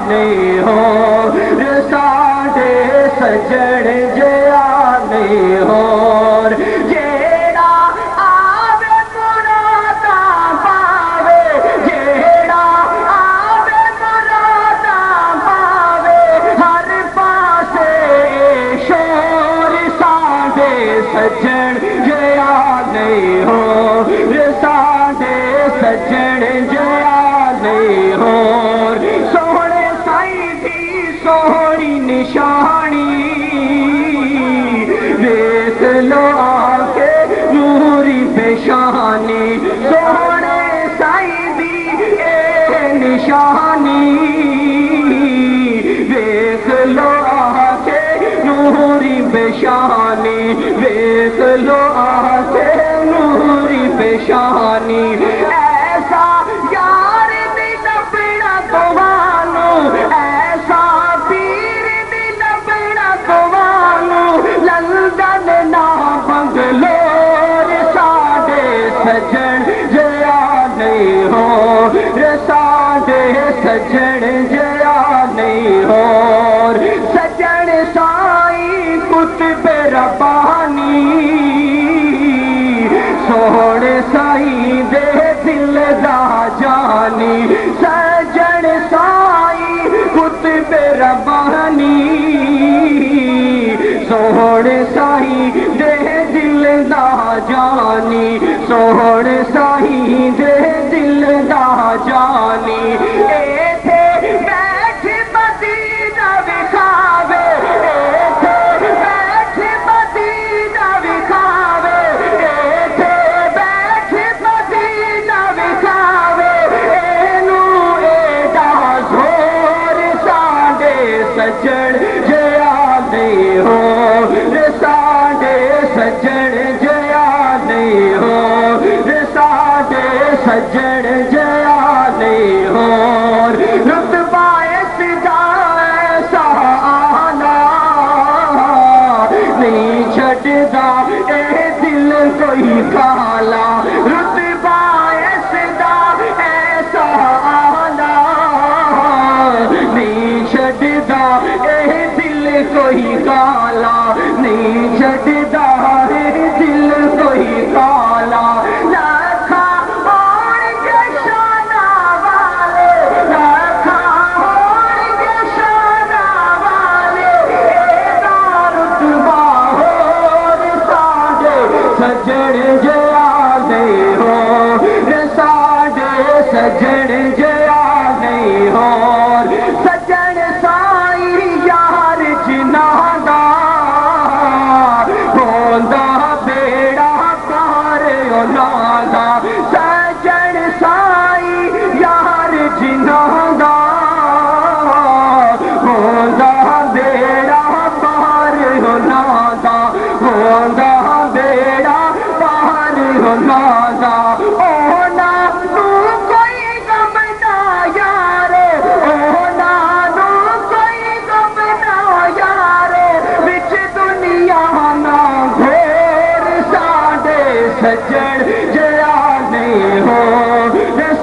नहीं हो, साडे सजन जया नहीं हो। जेड़ा आवे मुरादा पावे, जेड़ा आवे मुरादा पावे, हर पासे शोर साडे सजन जया नहीं हो, साडे सजन जया नहीं हो। सोहने साईं दी सोहनी निशानी देख लो आके नूरी पेशानी, सोहने साईं दी ए निशानी देख लो आके नूरी पेशानी, देख लो आके नूरी पेशानी। ऐसा यार दी लबड़ा तोवानू, ऐसा पीर दी लबड़ा तोवानू, लंदन ना बंगलोर साडे सजन जया नहीं हो, साडे सजन जया नहीं हो। सजन साईं कुतुब रब्बानी, सोहने साईं दे दिल दा जानी, सजन साईं कुतुब रब्बानी, सोहने साईं दे दिल दा जानी, सोहने साईं दे दिल दा जानी। एथे बैठ मदीना विखावे, एथे बैठ मदीना विखावे, एथे बैठ मदीना विखावे, एनू एदा जोर साडे सजन जया नहीं हो, साडे सजन जया नहीं हो, साडे सजन जया नहीं हो। रुतबा इसदा ऐसा आला नहीं छड़दा ए दिल कोई काला, रुतबा इसदा ऐसा आला नहीं छड़दा ए दिल कोई काला, नहीं छड़दा ए दिल कोई काला। लाखा होणगे शाना वाले, लाखा होणगे शाना वाले, एदा रुतबा होर साडे सजन जया नहीं हो, साडे सजन जया नहीं हो। सजन साईं यार जिन्हां दा होंदा बेड़ा पार उन्हां दा, सजन साईं यार जिन्हां दा होंदा बेड़ा पार उन्हां दा, होंदा बेड़ा पार उन्हां दा। ओना नू कोई गम ना यारे, ओना नू कोई गम ना यारे, विच दुनिया ना घोर साडे सजन जया नहीं हो,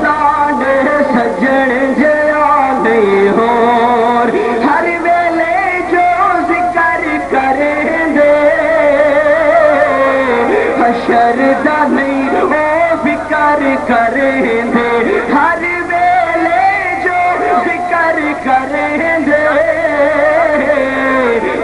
साडे सजन जया नहीं हो। हर वेले जो जिक्र करेंदे हशर दा नहीं ओ फिकर करेंदे, हर वेले जो जिक्र करेंदे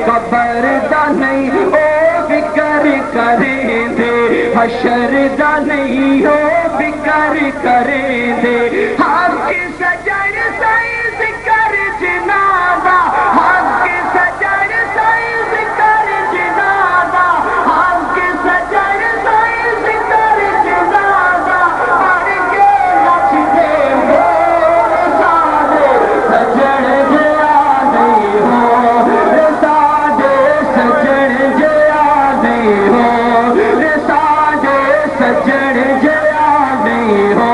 कबर दा नहीं ओ फिकर करेंदे, हशर दा नहीं ओ फिकर करेंदे। हक सजन साईं जिक्र जिनादा, हक सजन साईं जिक्र जिनादा, हक सजन साईं जिक्र जिनादा, हर के नचदे मोर साडे सजन जया नहीं हो, साडे सजन जया नहीं हो, साडे सजन जया नहीं हो।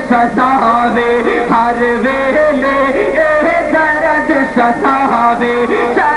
सतावे, हर वेले ए दर्द सतावे।